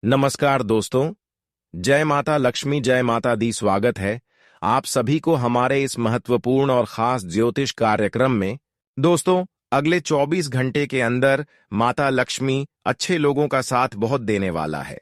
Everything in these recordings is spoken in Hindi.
नमस्कार दोस्तों। जय माता लक्ष्मी, जय माता दी। स्वागत है आप सभी को हमारे इस महत्वपूर्ण और खास ज्योतिष कार्यक्रम में। दोस्तों, अगले 24 घंटे के अंदर माता लक्ष्मी अच्छे लोगों का साथ बहुत देने वाला है।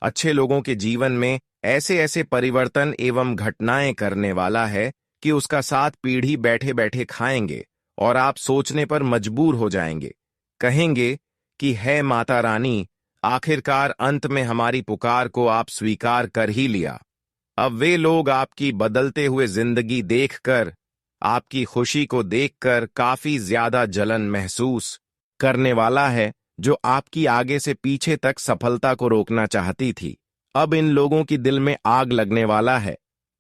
अच्छे लोगों के जीवन में ऐसे ऐसे परिवर्तन एवं घटनाएं करने वाला है कि उसका साथ पीढ़ी बैठे बैठे खाएंगे और आप सोचने पर मजबूर हो जाएंगे। कहेंगे कि है माता रानी, आखिरकार अंत में हमारी पुकार को आप स्वीकार कर ही लिया। अब वे लोग आपकी बदलते हुए जिंदगी देखकर, आपकी खुशी को देखकर काफी ज्यादा जलन महसूस करने वाला है, जो आपकी आगे से पीछे तक सफलता को रोकना चाहती थी। अब इन लोगों की दिल में आग लगने वाला है,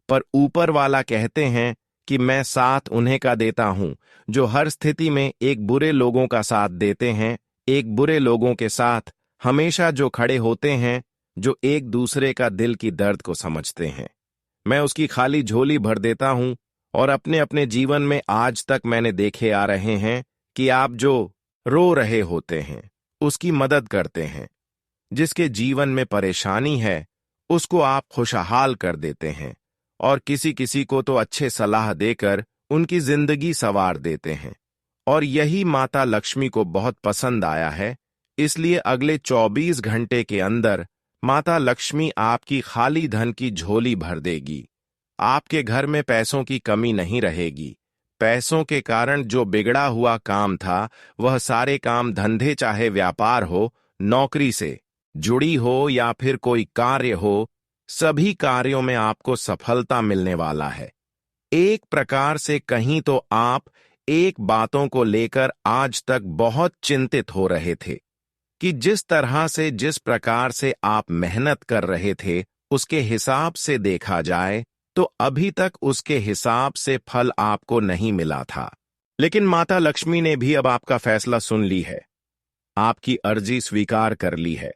पर ऊपर वाला कहते हैं कि मैं साथ उन्हें का देता हूं जो हर स्थिति में एक बुरे लोगों का साथ देते हैं, एक बुरे लोगों के साथ हमेशा जो खड़े होते हैं, जो एक दूसरे का दिल की दर्द को समझते हैं। मैं उसकी खाली झोली भर देता हूं और अपने अपने जीवन में आज तक मैंने देखे आ रहे हैं कि आप जो रो रहे होते हैं उसकी मदद करते हैं। जिसके जीवन में परेशानी है उसको आप खुशहाल कर देते हैं और किसी किसी को तो अच्छे सलाह देकर उनकी जिंदगी संवार देते हैं। और यही माता लक्ष्मी को बहुत पसंद आया है। इसलिए अगले 24 घंटे के अंदर माता लक्ष्मी आपकी खाली धन की झोली भर देगी। आपके घर में पैसों की कमी नहीं रहेगी। पैसों के कारण जो बिगड़ा हुआ काम था, वह सारे काम, धंधे चाहे व्यापार हो, नौकरी से जुड़ी हो या फिर कोई कार्य हो, सभी कार्यों में आपको सफलता मिलने वाला है। एक प्रकार से कहीं तो आप एक बातों को लेकर आज तक बहुत चिंतित हो रहे थे कि जिस तरह से, जिस प्रकार से आप मेहनत कर रहे थे, उसके हिसाब से देखा जाए तो अभी तक उसके हिसाब से फल आपको नहीं मिला था। लेकिन माता लक्ष्मी ने भी अब आपका फैसला सुन ली है, आपकी अर्जी स्वीकार कर ली है।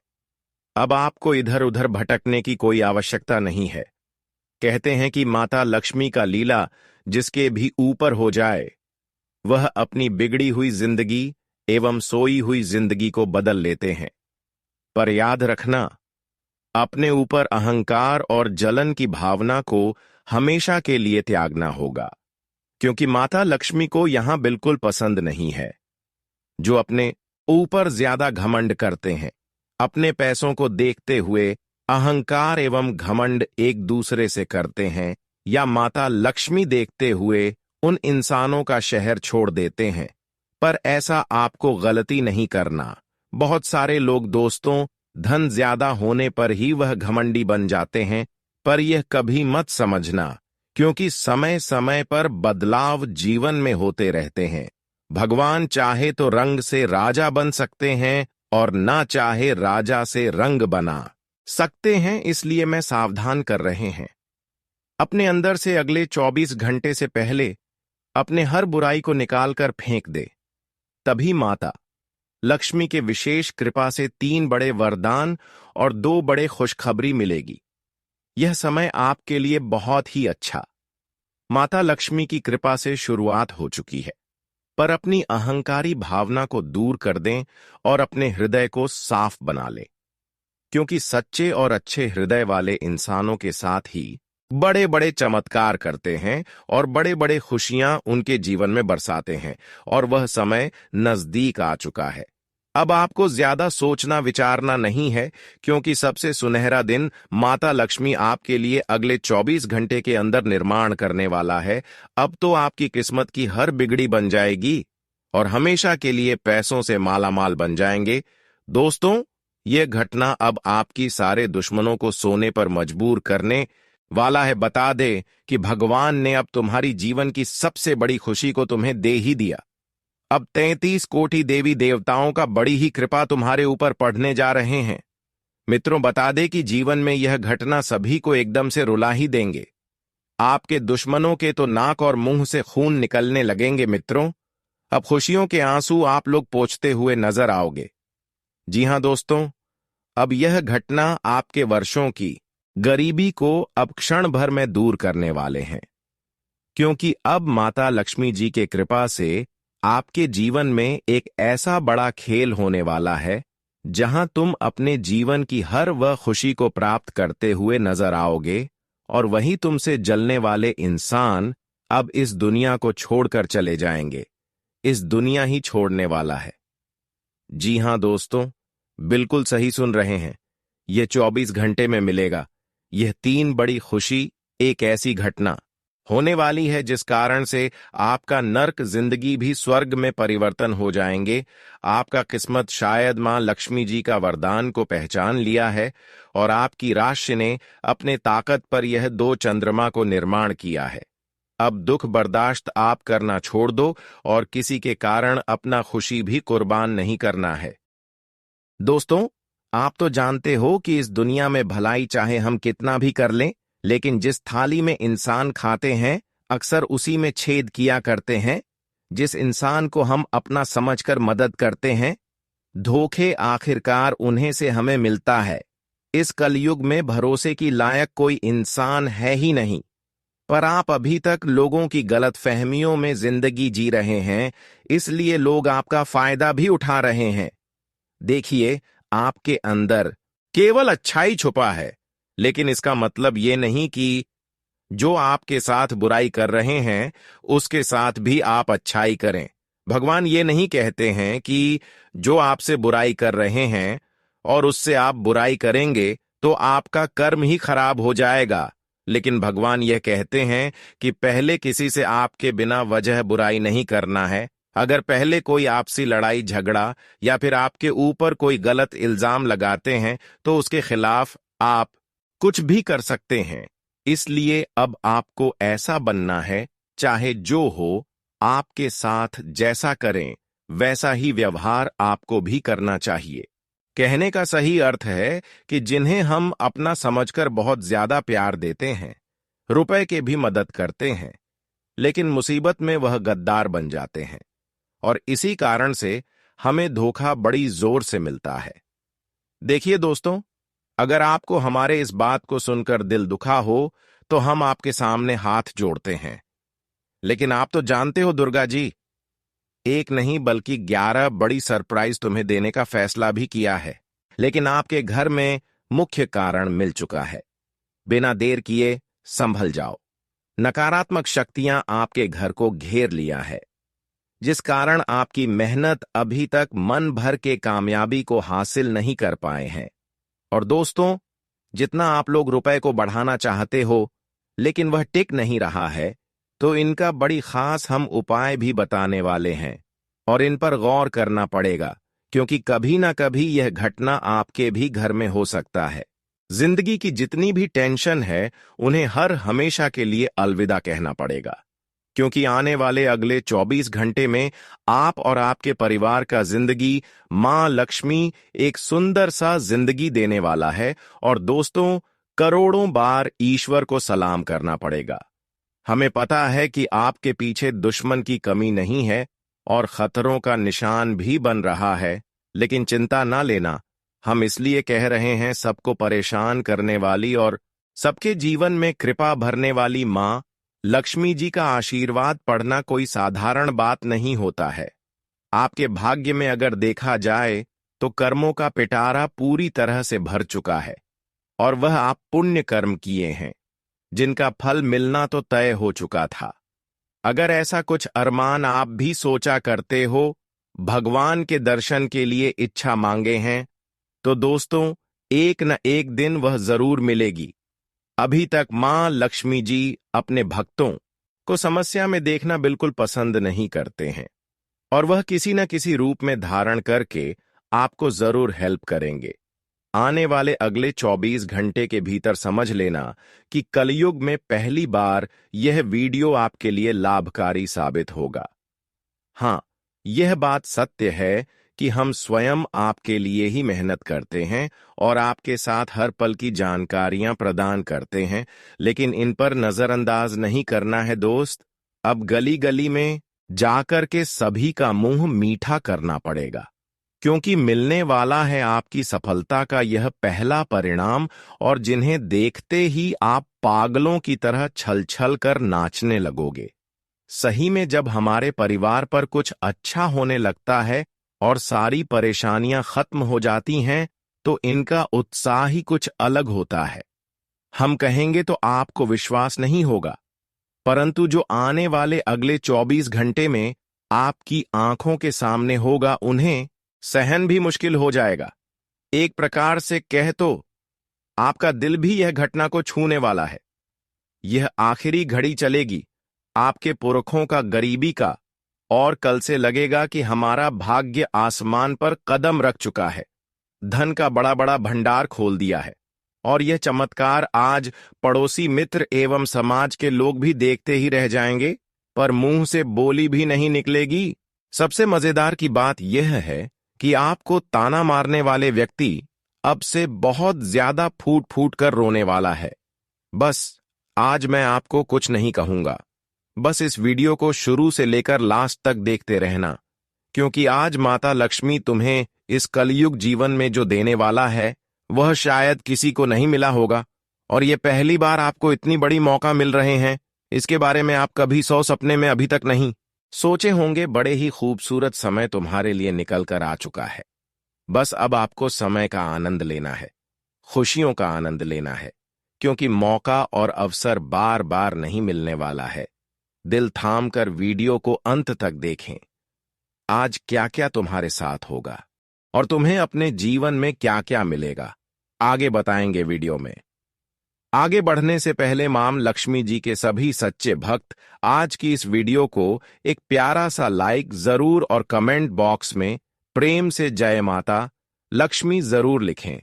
अब आपको इधर उधर भटकने की कोई आवश्यकता नहीं है। कहते हैं कि माता लक्ष्मी का लीला जिसके भी ऊपर हो जाए, वह अपनी बिगड़ी हुई जिंदगी एवं सोई हुई जिंदगी को बदल लेते हैं। पर याद रखना, अपने ऊपर अहंकार और जलन की भावना को हमेशा के लिए त्यागना होगा, क्योंकि माता लक्ष्मी को यहां बिल्कुल पसंद नहीं है जो अपने ऊपर ज्यादा घमंड करते हैं। अपने पैसों को देखते हुए अहंकार एवं घमंड एक दूसरे से करते हैं, या माता लक्ष्मी देखते हुए उन इंसानों का शहर छोड़ देते हैं। पर ऐसा आपको गलती नहीं करना। बहुत सारे लोग दोस्तों, धन ज्यादा होने पर ही वह घमंडी बन जाते हैं, पर यह कभी मत समझना, क्योंकि समय समय पर बदलाव जीवन में होते रहते हैं। भगवान चाहे तो रंग से राजा बन सकते हैं और ना चाहे राजा से रंग बना सकते हैं। इसलिए मैं सावधान कर रहे हैं। अपने अंदर से अगले 24 घंटे से पहले अपने हर बुराई को निकालकर फेंक दे। तभी माता लक्ष्मी के विशेष कृपा से 3 बड़े वरदान और 2 बड़े खुशखबरी मिलेगी। यह समय आपके लिए बहुत ही अच्छा। माता लक्ष्मी की कृपा से शुरुआत हो चुकी है, पर अपनी अहंकारी भावना को दूर कर दें और अपने हृदय को साफ बना लें, क्योंकि सच्चे और अच्छे हृदय वाले इंसानों के साथ ही बड़े बड़े चमत्कार करते हैं और बड़े बड़े खुशियां उनके जीवन में बरसाते हैं। और वह समय नजदीक आ चुका है। अब आपको ज्यादा सोचना विचारना नहीं है, क्योंकि सबसे सुनहरा दिन माता लक्ष्मी आपके लिए अगले 24 घंटे के अंदर निर्माण करने वाला है। अब तो आपकी किस्मत की हर बिगड़ी बन जाएगी और हमेशा के लिए पैसों से मालामाल बन जाएंगे। दोस्तों, यह घटना अब आपकी सारे दुश्मनों को सोने पर मजबूर करने वाला है। बता दे कि भगवान ने अब तुम्हारी जीवन की सबसे बड़ी खुशी को तुम्हें दे ही दिया। अब 33 कोटि देवी देवताओं का बड़ी ही कृपा तुम्हारे ऊपर पड़ने जा रहे हैं। मित्रों, बता दे कि जीवन में यह घटना सभी को एकदम से रुला ही देंगे। आपके दुश्मनों के तो नाक और मुंह से खून निकलने लगेंगे। मित्रों, अब खुशियों के आंसू आप लोग पोंछते हुए नजर आओगे। जी हां दोस्तों, अब यह घटना आपके वर्षों की गरीबी को अब क्षण भर में दूर करने वाले हैं, क्योंकि अब माता लक्ष्मी जी के कृपा से आपके जीवन में एक ऐसा बड़ा खेल होने वाला है जहां तुम अपने जीवन की हर वह खुशी को प्राप्त करते हुए नजर आओगे और वहीं तुमसे जलने वाले इंसान अब इस दुनिया को छोड़कर चले जाएंगे। इस दुनिया ही छोड़ने वाला है। जी हां दोस्तों, बिल्कुल सही सुन रहे हैं। यह 24 घंटे में मिलेगा। यह 3 बड़ी खुशी, एक ऐसी घटना होने वाली है जिस कारण से आपका नर्क जिंदगी भी स्वर्ग में परिवर्तन हो जाएंगे। आपका किस्मत शायद मां लक्ष्मी जी का वरदान को पहचान लिया है और आपकी राशि ने अपने ताकत पर यह 2 चंद्रमा को निर्माण किया है। अब दुख बर्दाश्त आप करना छोड़ दो और किसी के कारण अपना खुशी भी कुर्बान नहीं करना है। दोस्तों, आप तो जानते हो कि इस दुनिया में भलाई चाहे हम कितना भी कर लें, लेकिन जिस थाली में इंसान खाते हैं अक्सर उसी में छेद किया करते हैं। जिस इंसान को हम अपना समझकर मदद करते हैं, धोखे आखिरकार उन्हें से हमें मिलता है। इस कलयुग में भरोसे की लायक कोई इंसान है ही नहीं। पर आप अभी तक लोगों की गलतफहमियों में जिंदगी जी रहे हैं, इसलिए लोग आपका फायदा भी उठा रहे हैं। देखिए, आपके अंदर केवल अच्छाई छुपा है, लेकिन इसका मतलब ये नहीं कि जो आपके साथ बुराई कर रहे हैं उसके साथ भी आप अच्छाई करें। भगवान ये नहीं कहते हैं कि जो आपसे बुराई कर रहे हैं और उससे आप बुराई करेंगे तो आपका कर्म ही खराब हो जाएगा, लेकिन भगवान यह कहते हैं कि पहले किसी से आपके बिना वजह बुराई नहीं करना है। अगर पहले कोई आपसी लड़ाई झगड़ा या फिर आपके ऊपर कोई गलत इल्जाम लगाते हैं तो उसके खिलाफ आप कुछ भी कर सकते हैं। इसलिए अब आपको ऐसा बनना है, चाहे जो हो, आपके साथ जैसा करें वैसा ही व्यवहार आपको भी करना चाहिए। कहने का सही अर्थ है कि जिन्हें हम अपना समझकर बहुत ज्यादा प्यार देते हैं, रुपए के भी मदद करते हैं, लेकिन मुसीबत में वह गद्दार बन जाते हैं और इसी कारण से हमें धोखा बड़ी जोर से मिलता है। देखिए दोस्तों, अगर आपको हमारे इस बात को सुनकर दिल दुखा हो तो हम आपके सामने हाथ जोड़ते हैं। लेकिन आप तो जानते हो दुर्गा जी, एक नहीं बल्कि 11 बड़ी सरप्राइज तुम्हें देने का फैसला भी किया है, लेकिन आपके घर में मुख्य कारण मिल चुका है। बिना देर किए संभल जाओ। नकारात्मक शक्तियां आपके घर को घेर लिया है, जिस कारण आपकी मेहनत अभी तक मन भर के कामयाबी को हासिल नहीं कर पाए हैं। और दोस्तों, जितना आप लोग रुपए को बढ़ाना चाहते हो लेकिन वह टिक नहीं रहा है, तो इनका बड़ी खास हम उपाय भी बताने वाले हैं और इन पर गौर करना पड़ेगा, क्योंकि कभी ना कभी यह घटना आपके भी घर में हो सकता है। जिंदगी की जितनी भी टेंशन है उन्हें हर हमेशा के लिए अलविदा कहना पड़ेगा, क्योंकि आने वाले अगले 24 घंटे में आप और आपके परिवार का जिंदगी मां लक्ष्मी एक सुंदर सा जिंदगी देने वाला है। और दोस्तों, करोड़ों बार ईश्वर को सलाम करना पड़ेगा। हमें पता है कि आपके पीछे दुश्मन की कमी नहीं है और खतरों का निशान भी बन रहा है, लेकिन चिंता ना लेना। हम इसलिए कह रहे हैं, सबको परेशान करने वाली और सबके जीवन में कृपा भरने वाली मां लक्ष्मी जी का आशीर्वाद पढ़ना कोई साधारण बात नहीं होता है। आपके भाग्य में अगर देखा जाए तो कर्मों का पिटारा पूरी तरह से भर चुका है और वह आप पुण्य कर्म किए हैं, जिनका फल मिलना तो तय हो चुका था। अगर ऐसा कुछ अरमान आप भी सोचा करते हो, भगवान के दर्शन के लिए इच्छा मांगे हैं, तो दोस्तों, एक न एक दिन वह जरूर मिलेगी। अभी तक मां लक्ष्मी जी अपने भक्तों को समस्या में देखना बिल्कुल पसंद नहीं करते हैं और वह किसी न किसी रूप में धारण करके आपको जरूर हेल्प करेंगे। आने वाले अगले 24 घंटे के भीतर समझ लेना कि कलयुग में पहली बार यह वीडियो आपके लिए लाभकारी साबित होगा। हां, यह बात सत्य है कि हम स्वयं आपके लिए ही मेहनत करते हैं और आपके साथ हर पल की जानकारियां प्रदान करते हैं, लेकिन इन पर नजरअंदाज नहीं करना है दोस्त। अब गली गली में जाकर के सभी का मुंह मीठा करना पड़ेगा, क्योंकि मिलने वाला है आपकी सफलता का यह पहला परिणाम, और जिन्हें देखते ही आप पागलों की तरह छल छल कर नाचने लगोगे। सही में जब हमारे परिवार पर कुछ अच्छा होने लगता है और सारी परेशानियां खत्म हो जाती हैं, तो इनका उत्साह ही कुछ अलग होता है। हम कहेंगे तो आपको विश्वास नहीं होगा, परंतु जो आने वाले अगले 24 घंटे में आपकी आंखों के सामने होगा, उन्हें सहन भी मुश्किल हो जाएगा। एक प्रकार से कह तो आपका दिल भी यह घटना को छूने वाला है। यह आखिरी घड़ी चलेगी आपके पुरखों का गरीबी का, और कल से लगेगा कि हमारा भाग्य आसमान पर कदम रख चुका है, धन का बड़ा बड़ा भंडार खोल दिया है। और यह चमत्कार आज पड़ोसी मित्र एवं समाज के लोग भी देखते ही रह जाएंगे, पर मुंह से बोली भी नहीं निकलेगी। सबसे मजेदार की बात यह है कि आपको ताना मारने वाले व्यक्ति अब से बहुत ज्यादा फूट फूट कर रोने वाला है। बस आज मैं आपको कुछ नहीं कहूंगा, बस इस वीडियो को शुरू से लेकर लास्ट तक देखते रहना, क्योंकि आज माता लक्ष्मी तुम्हें इस कलयुग जीवन में जो देने वाला है वह शायद किसी को नहीं मिला होगा। और ये पहली बार आपको इतनी बड़ी मौका मिल रहे हैं, इसके बारे में आप कभी 100 सपने में अभी तक नहीं सोचे होंगे। बड़े ही खूबसूरत समय तुम्हारे लिए निकल कर आ चुका है। बस अब आपको समय का आनंद लेना है, खुशियों का आनंद लेना है, क्योंकि मौका और अवसर बार बार नहीं मिलने वाला है। दिल थाम कर वीडियो को अंत तक देखें। आज क्या क्या तुम्हारे साथ होगा और तुम्हें अपने जीवन में क्या क्या मिलेगा, आगे बताएंगे वीडियो में। आगे बढ़ने से पहले मां लक्ष्मी जी के सभी सच्चे भक्त आज की इस वीडियो को एक प्यारा सा लाइक जरूर और कमेंट बॉक्स में प्रेम से जय माता लक्ष्मी जरूर लिखें।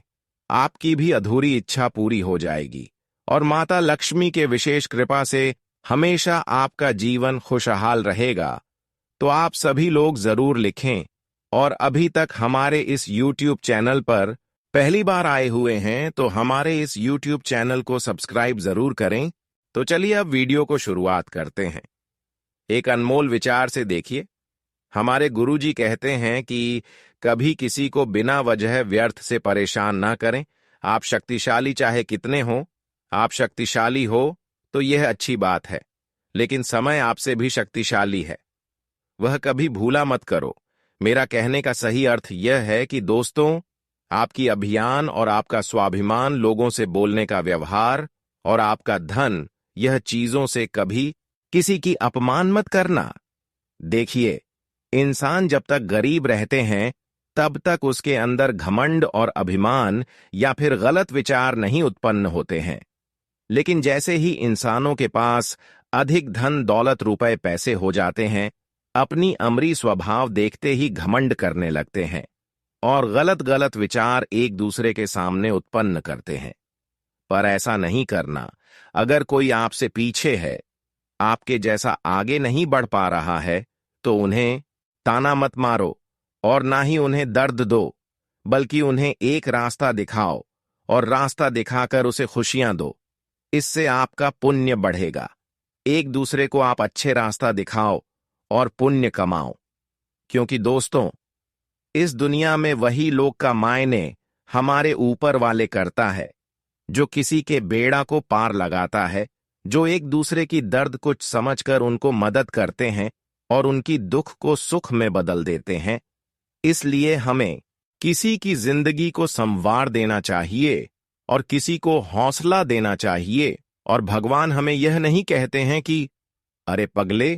आपकी भी अधूरी इच्छा पूरी हो जाएगी और माता लक्ष्मी के विशेष कृपा से हमेशा आपका जीवन खुशहाल रहेगा। तो आप सभी लोग जरूर लिखें, और अभी तक हमारे इस YouTube चैनल पर पहली बार आए हुए हैं तो हमारे इस YouTube चैनल को सब्सक्राइब जरूर करें। तो चलिए अब वीडियो को शुरुआत करते हैं। एक अनमोल विचार से देखिए। हमारे गुरुजी कहते हैं कि कभी किसी को बिना वजह व्यर्थ से परेशान ना करें। आप शक्तिशाली चाहे कितने हो, आप शक्तिशाली हो तो यह अच्छी बात है, लेकिन समय आपसे भी शक्तिशाली है, वह कभी भूला मत करो। मेरा कहने का सही अर्थ यह है कि दोस्तों, आपकी अभियान और आपका स्वाभिमान, लोगों से बोलने का व्यवहार और आपका धन, यह चीजों से कभी किसी की अपमान मत करना। देखिए, इंसान जब तक गरीब रहते हैं तब तक उसके अंदर घमंड और अभिमान या फिर गलत विचार नहीं उत्पन्न होते हैं, लेकिन जैसे ही इंसानों के पास अधिक धन दौलत रुपए पैसे हो जाते हैं, अपनी अमरी स्वभाव देखते ही घमंड करने लगते हैं और गलत गलत विचार एक दूसरे के सामने उत्पन्न करते हैं। पर ऐसा नहीं करना। अगर कोई आपसे पीछे है, आपके जैसा आगे नहीं बढ़ पा रहा है, तो उन्हें ताना मत मारो और ना ही उन्हें दर्द दो, बल्कि उन्हें एक रास्ता दिखाओ और रास्ता दिखाकर उसे खुशियां दो। इससे आपका पुण्य बढ़ेगा। एक दूसरे को आप अच्छे रास्ता दिखाओ और पुण्य कमाओ, क्योंकि दोस्तों, इस दुनिया में वही लोग का मायने हमारे ऊपर वाले करता है, जो किसी के बेड़ा को पार लगाता है, जो एक दूसरे की दर्द कुछ समझकर उनको मदद करते हैं और उनकी दुख को सुख में बदल देते हैं। इसलिए हमें किसी की जिंदगी को संवार देना चाहिए और किसी को हौसला देना चाहिए। और भगवान हमें यह नहीं कहते हैं कि अरे पगले,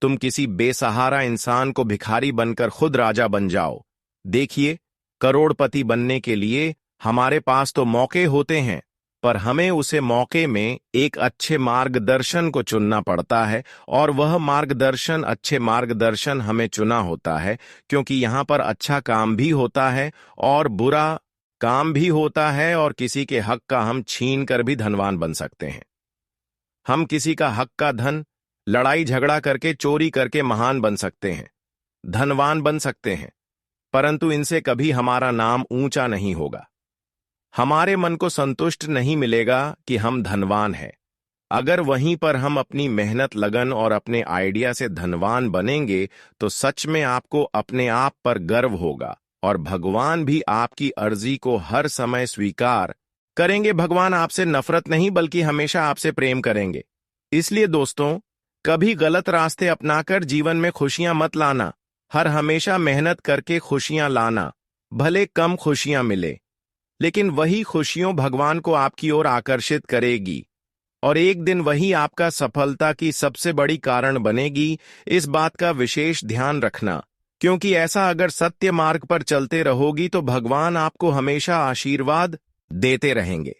तुम किसी बेसहारा इंसान को भिखारी बनकर खुद राजा बन जाओ। देखिए, करोड़पति बनने के लिए हमारे पास तो मौके होते हैं, पर हमें उसे मौके में एक अच्छे मार्गदर्शन को चुनना पड़ता है, और वह मार्गदर्शन, अच्छे मार्गदर्शन हमें चुना होता है, क्योंकि यहाँ पर अच्छा काम भी होता है और बुरा काम भी होता है, और किसी के हक का हम छीन कर भी धनवान बन सकते हैं। हम किसी का हक का धन लड़ाई झगड़ा करके, चोरी करके महान बन सकते हैं, धनवान बन सकते हैं, परंतु इनसे कभी हमारा नाम ऊंचा नहीं होगा। हमारे मन को संतुष्ट नहीं मिलेगा कि हम धनवान हैं। अगर वहीं पर हम अपनी मेहनत, लगन और अपने आइडिया से धनवान बनेंगे तो सच में आपको अपने आप पर गर्व होगा और भगवान भी आपकी अर्जी को हर समय स्वीकार करेंगे। भगवान आपसे नफरत नहीं बल्कि हमेशा आपसे प्रेम करेंगे। इसलिए दोस्तों, कभी गलत रास्ते अपनाकर जीवन में खुशियां मत लाना। हर हमेशा मेहनत करके खुशियां लाना, भले कम खुशियां मिले, लेकिन वही खुशियों भगवान को आपकी ओर आकर्षित करेगी और एक दिन वही आपका सफलता की सबसे बड़ी कारण बनेगी। इस बात का विशेष ध्यान रखना, क्योंकि ऐसा अगर सत्य मार्ग पर चलते रहोगी तो भगवान आपको हमेशा आशीर्वाद देते रहेंगे,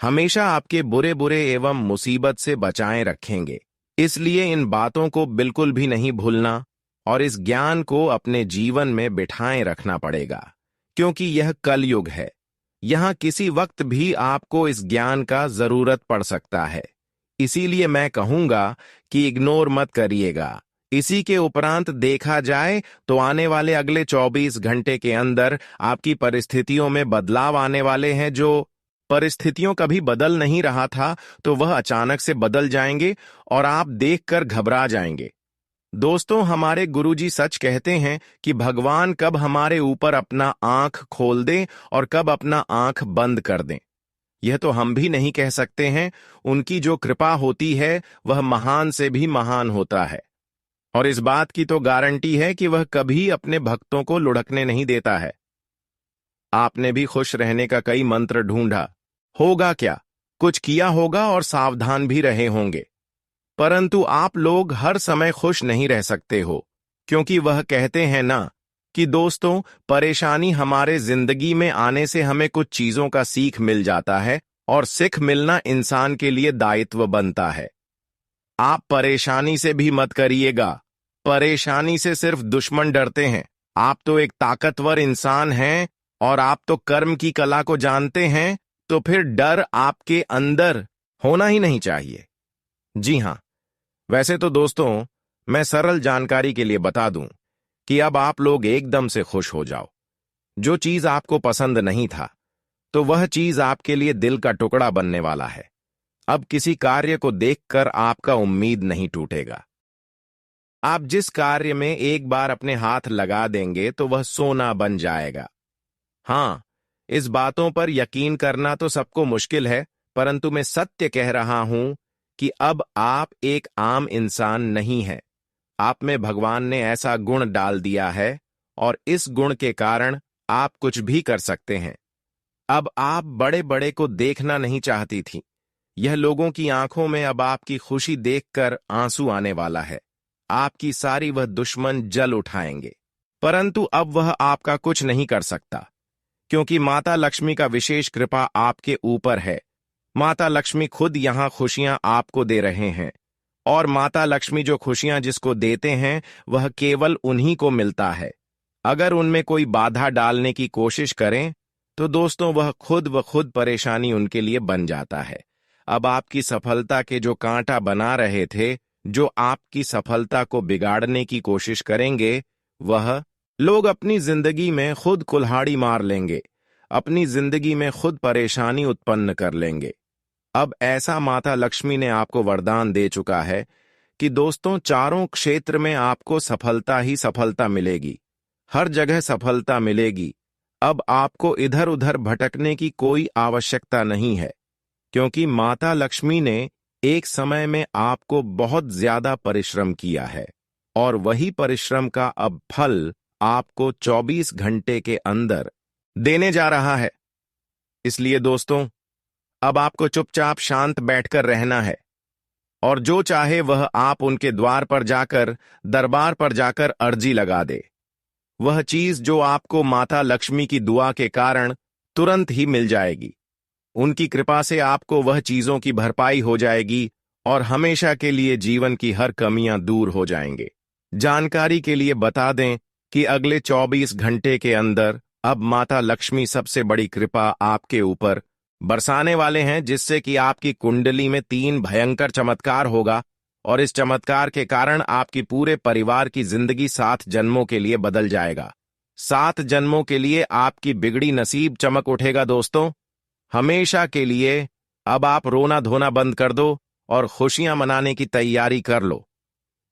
हमेशा आपके बुरे बुरे एवं मुसीबत से बचाए रखेंगे। इसलिए इन बातों को बिल्कुल भी नहीं भूलना और इस ज्ञान को अपने जीवन में बिठाए रखना पड़ेगा, क्योंकि यह कलयुग है। यहां किसी वक्त भी आपको इस ज्ञान का जरूरत पड़ सकता है। इसीलिए मैं कहूंगा कि इग्नोर मत करिएगा। इसी के उपरांत देखा जाए तो आने वाले अगले 24 घंटे के अंदर आपकी परिस्थितियों में बदलाव आने वाले हैं। जो परिस्थितियों कभी बदल नहीं रहा था तो वह अचानक से बदल जाएंगे और आप देखकर घबरा जाएंगे। दोस्तों, हमारे गुरुजी सच कहते हैं कि भगवान कब हमारे ऊपर अपना आंख खोल दें और कब अपना आंख बंद कर दें, यह तो हम भी नहीं कह सकते हैं। उनकी जो कृपा होती है वह महान से भी महान होता है, और इस बात की तो गारंटी है कि वह कभी अपने भक्तों को लुढ़कने नहीं देता है। आपने भी खुश रहने का कई मंत्र ढूंढा होगा, क्या कुछ किया होगा और सावधान भी रहे होंगे, परंतु आप लोग हर समय खुश नहीं रह सकते हो, क्योंकि वह कहते हैं ना कि दोस्तों, परेशानी हमारे जिंदगी में आने से हमें कुछ चीजों का सीख मिल जाता है और सीख मिलना इंसान के लिए दायित्व बनता है। आप परेशानी से भी मत करिएगा, परेशानी से सिर्फ दुश्मन डरते हैं। आप तो एक ताकतवर इंसान हैं और आप तो कर्म की कला को जानते हैं, तो फिर डर आपके अंदर होना ही नहीं चाहिए। जी हां, वैसे तो दोस्तों, मैं सरल जानकारी के लिए बता दूं कि अब आप लोग एकदम से खुश हो जाओ। जो चीज आपको पसंद नहीं था, तो वह चीज आपके लिए दिल का टुकड़ा बनने वाला है। अब किसी कार्य को देखकर आपका उम्मीद नहीं टूटेगा। आप जिस कार्य में एक बार अपने हाथ लगा देंगे तो वह सोना बन जाएगा। हां, इस बातों पर यकीन करना तो सबको मुश्किल है, परंतु मैं सत्य कह रहा हूं कि अब आप एक आम इंसान नहीं हैं। आप में भगवान ने ऐसा गुण डाल दिया है और इस गुण के कारण आप कुछ भी कर सकते हैं। अब आप बड़े बड़े को देखना नहीं चाहती थी। यह लोगों की आंखों में अब आपकी खुशी देखकर आंसू आने वाला है। आपकी सारी वह दुश्मन जल उठाएंगे, परंतु अब वह आपका कुछ नहीं कर सकता, क्योंकि माता लक्ष्मी का विशेष कृपा आपके ऊपर है। माता लक्ष्मी खुद यहां खुशियां आपको दे रहे हैं, और माता लक्ष्मी जो खुशियां जिसको देते हैं वह केवल उन्हीं को मिलता है। अगर उनमें कोई बाधा डालने की कोशिश करें तो दोस्तों, वह खुद ब खुद परेशानी उनके लिए बन जाता है। अब आपकी सफलता के जो कांटा बना रहे थे, जो आपकी सफलता को बिगाड़ने की कोशिश करेंगे, वह लोग अपनी जिंदगी में खुद कुल्हाड़ी मार लेंगे, अपनी जिंदगी में खुद परेशानी उत्पन्न कर लेंगे। अब ऐसा माता लक्ष्मी ने आपको वरदान दे चुका है कि दोस्तों, चारों क्षेत्र में आपको सफलता ही सफलता मिलेगी, हर जगह सफलता मिलेगी। अब आपको इधर उधर भटकने की कोई आवश्यकता नहीं है, क्योंकि माता लक्ष्मी ने एक समय में आपको बहुत ज्यादा परिश्रम किया है और वही परिश्रम का अब फल आपको 24 घंटे के अंदर देने जा रहा है। इसलिए दोस्तों, अब आपको चुपचाप शांत बैठकर रहना है और जो चाहे वह आप उनके द्वार पर जाकर, दरबार पर जाकर अर्जी लगा दे। वह चीज जो आपको माता लक्ष्मी की दुआ के कारण तुरंत ही मिल जाएगी। उनकी कृपा से आपको वह चीजों की भरपाई हो जाएगी और हमेशा के लिए जीवन की हर कमियां दूर हो जाएंगे। जानकारी के लिए बता दें कि अगले 24 घंटे के अंदर अब माता लक्ष्मी सबसे बड़ी कृपा आपके ऊपर बरसाने वाले हैं, जिससे कि आपकी कुंडली में 3 भयंकर चमत्कार होगा और इस चमत्कार के कारण आपकी पूरे परिवार की जिंदगी 7 जन्मों के लिए बदल जाएगा। 7 जन्मों के लिए आपकी बिगड़ी नसीब चमक उठेगा। दोस्तों, हमेशा के लिए अब आप रोना धोना बंद कर दो और खुशियां मनाने की तैयारी कर लो,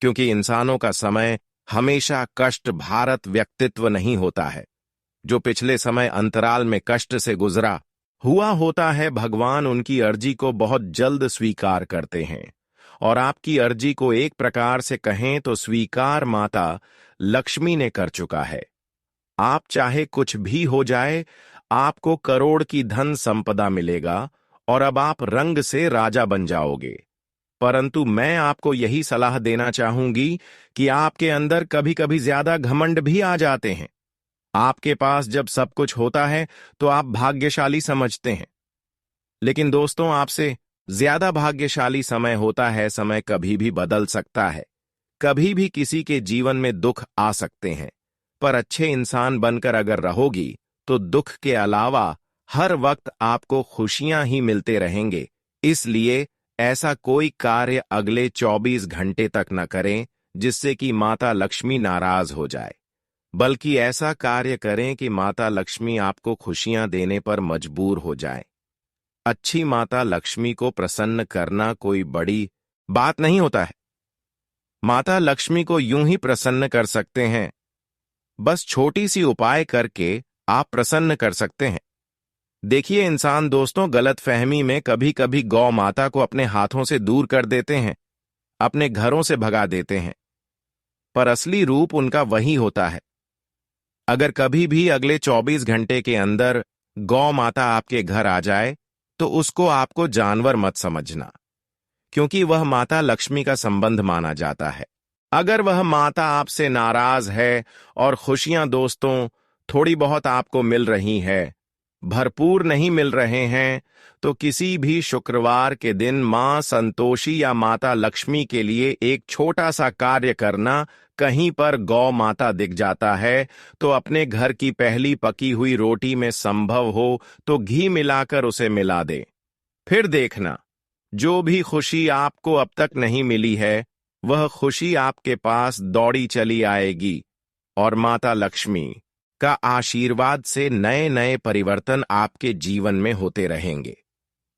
क्योंकि इंसानों का समय हमेशा कष्ट भारत व्यक्तित्व नहीं होता है। जो पिछले समय अंतराल में कष्ट से गुजरा हुआ होता है, भगवान उनकी अर्जी को बहुत जल्द स्वीकार करते हैं और आपकी अर्जी को एक प्रकार से कहें तो स्वीकार माता लक्ष्मी ने कर चुका है। आप चाहे कुछ भी हो जाए, आपको करोड़ की धन संपदा मिलेगा और अब आप रंग से राजा बन जाओगे। परंतु मैं आपको यही सलाह देना चाहूंगी कि आपके अंदर कभी कभी ज्यादा घमंड भी आ जाते हैं। आपके पास जब सब कुछ होता है तो आप भाग्यशाली समझते हैं, लेकिन दोस्तों, आपसे ज्यादा भाग्यशाली समय होता है। समय कभी भी बदल सकता है, कभी भी किसी के जीवन में दुख आ सकते हैं, पर अच्छे इंसान बनकर अगर रहोगी तो दुख के अलावा हर वक्त आपको खुशियां ही मिलते रहेंगे। इसलिए ऐसा कोई कार्य अगले 24 घंटे तक न करें जिससे कि माता लक्ष्मी नाराज हो जाए, बल्कि ऐसा कार्य करें कि माता लक्ष्मी आपको खुशियां देने पर मजबूर हो जाए। अच्छी माता लक्ष्मी को प्रसन्न करना कोई बड़ी बात नहीं होता है। माता लक्ष्मी को यूं ही प्रसन्न कर सकते हैं, बस छोटी सी उपाय करके आप प्रसन्न कर सकते हैं। देखिए इंसान दोस्तों, गलतफहमी में कभी कभी गौ माता को अपने हाथों से दूर कर देते हैं, अपने घरों से भगा देते हैं, पर असली रूप उनका वही होता है। अगर कभी भी अगले 24 घंटे के अंदर गौ माता आपके घर आ जाए तो उसको आपको जानवर मत समझना, क्योंकि वह माता लक्ष्मी का संबंध माना जाता है। अगर वह माता आपसे नाराज है और खुशियां दोस्तों थोड़ी बहुत आपको मिल रही है, भरपूर नहीं मिल रहे हैं, तो किसी भी शुक्रवार के दिन मां संतोषी या माता लक्ष्मी के लिए एक छोटा सा कार्य करना। कहीं पर गौ माता दिख जाता है तो अपने घर की पहली पकी हुई रोटी में संभव हो तो घी मिलाकर उसे मिला दे। फिर देखना, जो भी खुशी आपको अब तक नहीं मिली है वह खुशी आपके पास दौड़ी चली आएगी और माता लक्ष्मी का आशीर्वाद से नए नए परिवर्तन आपके जीवन में होते रहेंगे।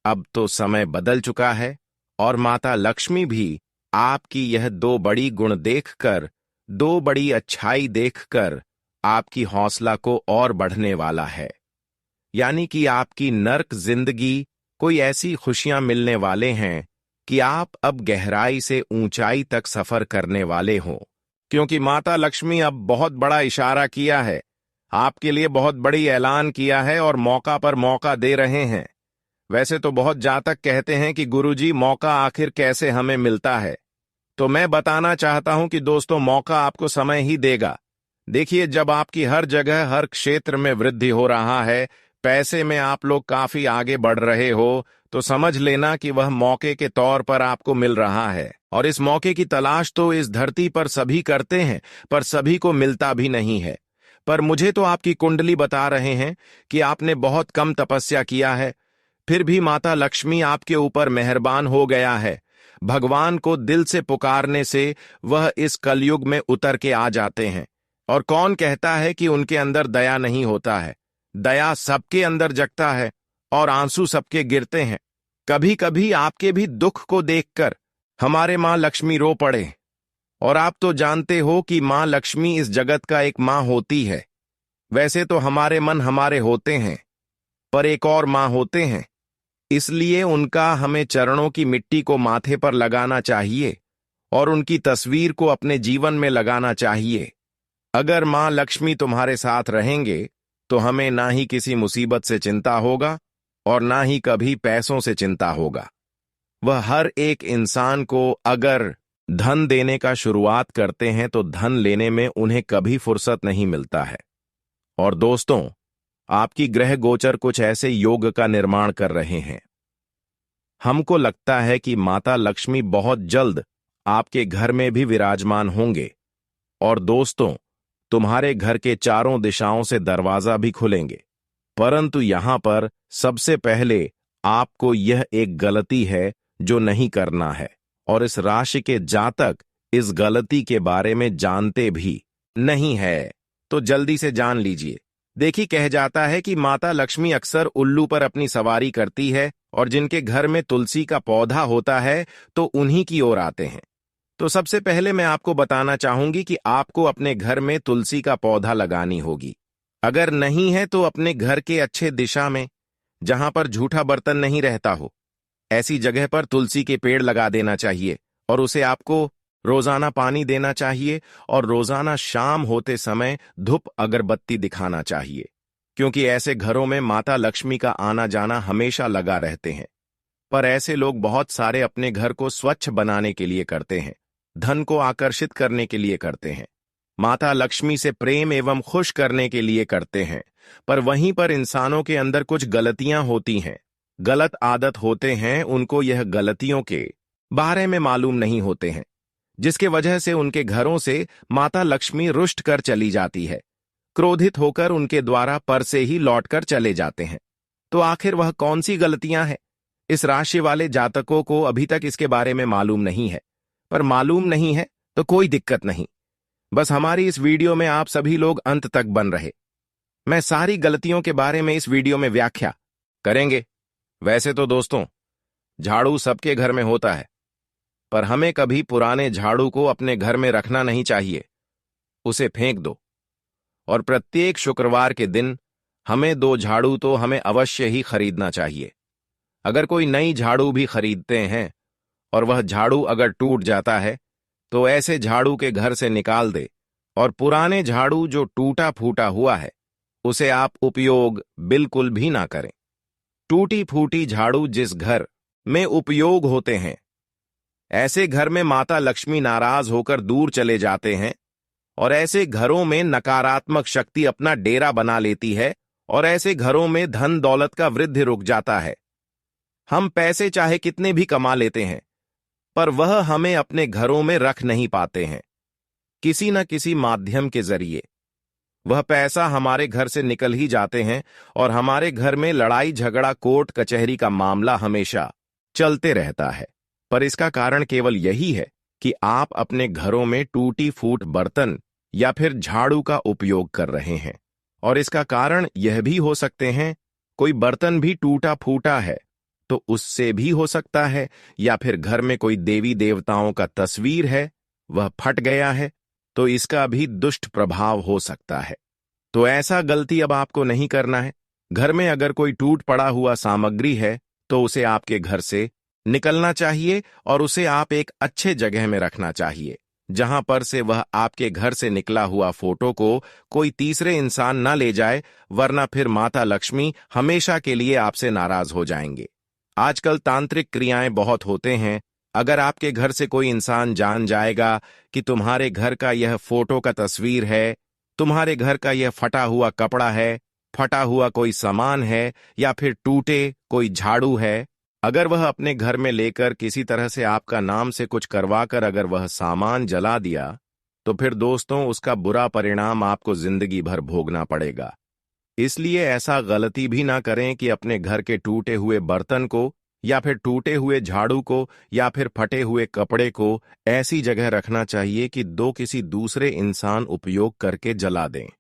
अब तो समय बदल चुका है और माता लक्ष्मी भी आपकी यह दो बड़ी गुण देखकर, दो बड़ी अच्छाई देखकर आपकी हौसला को और बढ़ने वाला है। यानी कि आपकी नर्क जिंदगी कोई ऐसी खुशियां मिलने वाले हैं कि आप अब गहराई से ऊंचाई तक सफर करने वाले हो, क्योंकि माता लक्ष्मी अब बहुत बड़ा इशारा किया है, आपके लिए बहुत बड़ी ऐलान किया है और मौका पर मौका दे रहे हैं। वैसे तो बहुत जातक कहते हैं कि गुरुजी मौका आखिर कैसे हमें मिलता है, तो मैं बताना चाहता हूं कि दोस्तों मौका आपको समय ही देगा। देखिए, जब आपकी हर जगह हर क्षेत्र में वृद्धि हो रहा है, पैसे में आप लोग काफी आगे बढ़ रहे हो, तो समझ लेना कि वह मौके के तौर पर आपको मिल रहा है। और इस मौके की तलाश तो इस धरती पर सभी करते हैं, पर सभी को मिलता भी नहीं है। पर मुझे तो आपकी कुंडली बता रहे हैं कि आपने बहुत कम तपस्या किया है, फिर भी माता लक्ष्मी आपके ऊपर मेहरबान हो गया है। भगवान को दिल से पुकारने से वह इस कलयुग में उतर के आ जाते हैं। और कौन कहता है कि उनके अंदर दया नहीं होता है? दया सबके अंदर जगता है और आंसू सबके गिरते हैं। कभी कभी आपके भी दुख को देखकर हमारे मां लक्ष्मी रो पड़े। और आप तो जानते हो कि मां लक्ष्मी इस जगत का एक मां होती है। वैसे तो हमारे मन हमारे होते हैं, पर एक और मां होते हैं, इसलिए उनका हमें चरणों की मिट्टी को माथे पर लगाना चाहिए और उनकी तस्वीर को अपने जीवन में लगाना चाहिए। अगर मां लक्ष्मी तुम्हारे साथ रहेंगे तो हमें ना ही किसी मुसीबत से चिंता होगा और ना ही कभी पैसों से चिंता होगा। वह हर एक इंसान को अगर धन देने का शुरुआत करते हैं तो धन लेने में उन्हें कभी फुर्सत नहीं मिलता है। और दोस्तों, आपकी ग्रह गोचर कुछ ऐसे योग का निर्माण कर रहे हैं। हमको लगता है कि माता लक्ष्मी बहुत जल्द आपके घर में भी विराजमान होंगे। और दोस्तों, तुम्हारे घर के चारों दिशाओं से दरवाजा भी खुलेंगे। परंतु यहां पर सबसे पहले आपको यह एक गलती है जो नहीं करना है, और इस राशि के जातक इस गलती के बारे में जानते भी नहीं है, तो जल्दी से जान लीजिए। देखिए, कह जाता है कि माता लक्ष्मी अक्सर उल्लू पर अपनी सवारी करती है और जिनके घर में तुलसी का पौधा होता है तो उन्हीं की ओर आते हैं। तो सबसे पहले मैं आपको बताना चाहूंगी कि आपको अपने घर में तुलसी का पौधा लगानी होगी। अगर नहीं है तो अपने घर के अच्छे दिशा में, जहां पर झूठा बर्तन नहीं रहता हो, ऐसी जगह पर तुलसी के पेड़ लगा देना चाहिए और उसे आपको रोजाना पानी देना चाहिए और रोजाना शाम होते समय धूप अगरबत्ती दिखाना चाहिए, क्योंकि ऐसे घरों में माता लक्ष्मी का आना जाना हमेशा लगा रहते हैं। पर ऐसे लोग बहुत सारे अपने घर को स्वच्छ बनाने के लिए करते हैं, धन को आकर्षित करने के लिए करते हैं, माता लक्ष्मी से प्रेम एवं खुश करने के लिए करते हैं। पर वहीं पर इंसानों के अंदर कुछ गलतियां होती हैं, गलत आदत होते हैं, उनको यह गलतियों के बारे में मालूम नहीं होते हैं, जिसके वजह से उनके घरों से माता लक्ष्मी रुष्ट कर चली जाती है, क्रोधित होकर उनके द्वारा पर से ही लौटकर चले जाते हैं। तो आखिर वह कौन सी गलतियां हैं? इस राशि वाले जातकों को अभी तक इसके बारे में मालूम नहीं है, पर मालूम नहीं है तो कोई दिक्कत नहीं। बस हमारी इस वीडियो में आप सभी लोग अंत तक बन रहे। मैं सारी गलतियों के बारे में इस वीडियो में व्याख्या करेंगे। वैसे तो दोस्तों, झाड़ू सबके घर में होता है, पर हमें कभी पुराने झाड़ू को अपने घर में रखना नहीं चाहिए, उसे फेंक दो। और प्रत्येक शुक्रवार के दिन हमें 2 झाड़ू तो हमें अवश्य ही खरीदना चाहिए। अगर कोई नई झाड़ू भी खरीदते हैं और वह झाड़ू अगर टूट जाता है तो ऐसे झाड़ू के घर से निकाल दे, और पुराने झाड़ू जो टूटा फूटा हुआ है उसे आप उपयोग बिल्कुल भी ना करें। टूटी फूटी झाड़ू जिस घर में उपयोग होते हैं, ऐसे घर में माता लक्ष्मी नाराज होकर दूर चले जाते हैं, और ऐसे घरों में नकारात्मक शक्ति अपना डेरा बना लेती है, और ऐसे घरों में धन दौलत का वृद्धि रुक जाता है। हम पैसे चाहे कितने भी कमा लेते हैं, पर वह हमें अपने घरों में रख नहीं पाते हैं। किसी न किसी माध्यम के जरिए वह पैसा हमारे घर से निकल ही जाते हैं, और हमारे घर में लड़ाई झगड़ा कोर्ट कचहरी का मामला हमेशा चलते रहता है। पर इसका कारण केवल यही है कि आप अपने घरों में टूटी फूट बर्तन या फिर झाड़ू का उपयोग कर रहे हैं। और इसका कारण यह भी हो सकते हैं, कोई बर्तन भी टूटा फूटा है तो उससे भी हो सकता है, या फिर घर में कोई देवी देवताओं का तस्वीर है, वह फट गया है, तो इसका भी दुष्ट प्रभाव हो सकता है। तो ऐसा गलती अब आपको नहीं करना है। घर में अगर कोई टूट पड़ा हुआ सामग्री है तो उसे आपके घर से निकलना चाहिए, और उसे आप एक अच्छे जगह में रखना चाहिए, जहां पर से वह आपके घर से निकला हुआ फोटो को कोई तीसरे इंसान ना ले जाए, वरना फिर माता लक्ष्मी हमेशा के लिए आपसे नाराज हो जाएंगे। आजकल तांत्रिक क्रियाएं बहुत होते हैं। अगर आपके घर से कोई इंसान जान जाएगा कि तुम्हारे घर का यह फोटो का तस्वीर है, तुम्हारे घर का यह फटा हुआ कपड़ा है, फटा हुआ कोई सामान है, या फिर टूटे कोई झाड़ू है, अगर वह अपने घर में लेकर किसी तरह से आपका नाम से कुछ करवाकर अगर वह सामान जला दिया, तो फिर दोस्तों उसका बुरा परिणाम आपको जिंदगी भर भोगना पड़ेगा। इसलिए ऐसा गलती भी ना करें कि अपने घर के टूटे हुए बर्तन को या फिर टूटे हुए झाड़ू को या फिर फटे हुए कपड़े को ऐसी जगह रखना चाहिए कि किसी दूसरे इंसान उपयोग करके जला दें।